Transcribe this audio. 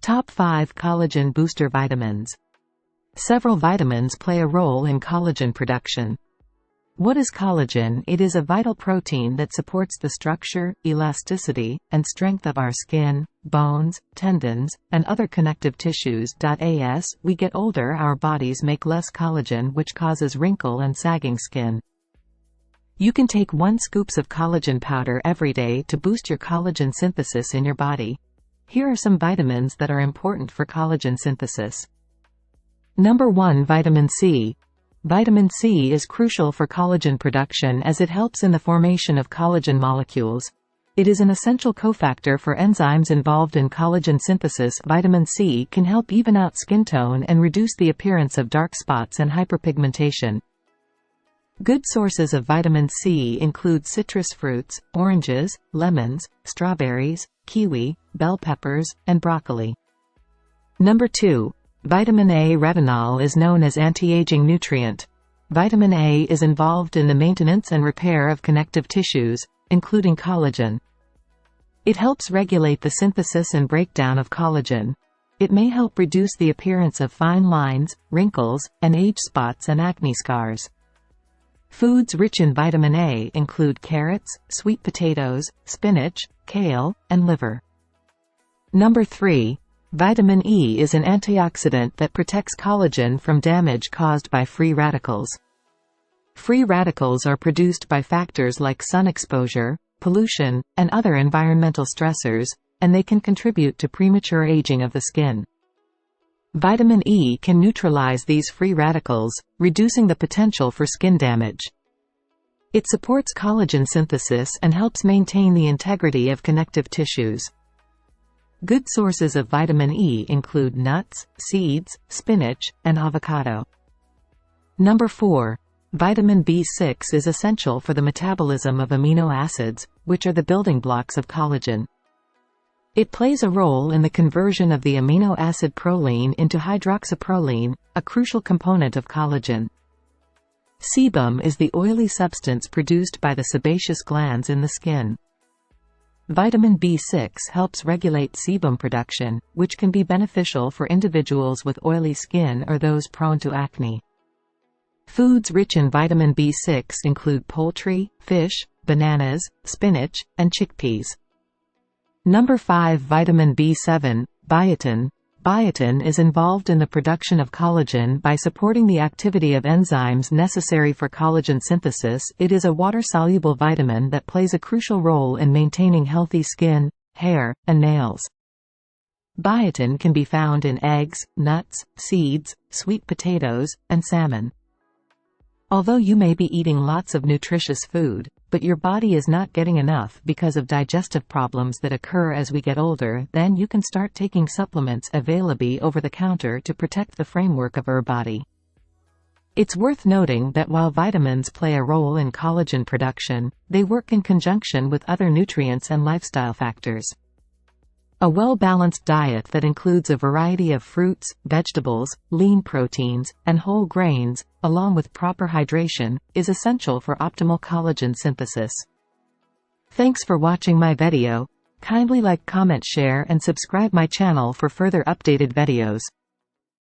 Top 5 Collagen Booster Vitamins. Several vitamins play a role in collagen production. What is collagen? It is a vital protein that supports the structure, elasticity, and strength of our skin, bones, tendons, and other connective tissues. As we get older, our bodies make less collagen, which causes wrinkle and sagging skin. You can take 1 scoop of collagen powder every day to boost your collagen synthesis in your body. Here are some vitamins that are important for collagen synthesis. Number 1. Vitamin C. Vitamin C is crucial for collagen production as it helps in the formation of collagen molecules. It is an essential cofactor for enzymes involved in collagen synthesis. Vitamin C can help even out skin tone and reduce the appearance of dark spots and hyperpigmentation. Good sources of vitamin C include citrus fruits, oranges, lemons, strawberries, kiwi, bell peppers, and broccoli. Number 2. vitaminA. Retinol is known as anti-aging nutrient. vitaminA is involved in the maintenance and repair of connective tissues, including collagen. It helps regulate the synthesis and breakdown of collagen. It may help reduce the appearance of fine lines, wrinkles, and age spots and acne scars. Foods rich in vitamin A include carrots, sweet potatoes, spinach, kale, and liver. Number 3. Vitamin E is an antioxidant that protects collagen from damage caused by free radicals. Free radicals are produced by factors like sun exposure, pollution, and other environmental stressors, and they can contribute to premature aging of the skin. Vitamin E can neutralize these free radicals, reducing the potential for skin damage. It supports collagen synthesis and helps maintain the integrity of connective tissues. Good sources of vitamin E include nuts, seeds, spinach, and avocado. Number 4. Vitamin B6 is essential for the metabolism of amino acids, which are the building blocks of collagen. It plays a role in the conversion of the amino acid proline into hydroxyproline, a crucial component of collagen. Sebum is the oily substance produced by the sebaceous glands in the skin. Vitamin B6 helps regulate sebum production, which can be beneficial for individuals with oily skin or those prone to acne. Foods rich in vitamin B6 include poultry, fish, bananas, spinach, and chickpeas. Number 5. Vitamin B7. Biotin. Biotin is involved in the production of collagen by supporting the activity of enzymes necessary for collagen synthesis. It is a water-soluble vitamin that plays a crucial role in maintaining healthy skin, hair, and nails. Biotin can be found in eggs, nuts, seeds, sweet potatoes, and salmon. Although you may be eating lots of nutritious food, but your body is not getting enough because of digestive problems that occur as we get older, then you can start taking supplements available over the counter to protect the framework of our body. It's worth noting that while vitamins play a role in collagen production, they work in conjunction with other nutrients and lifestyle factors. A well-balanced diet that includes a variety of fruits, vegetables, lean proteins, and whole grains, along with proper hydration, is essential for optimal collagen synthesis. Thanks for watching my video. Kindly like, comment, share, and subscribe my channel for further updated videos.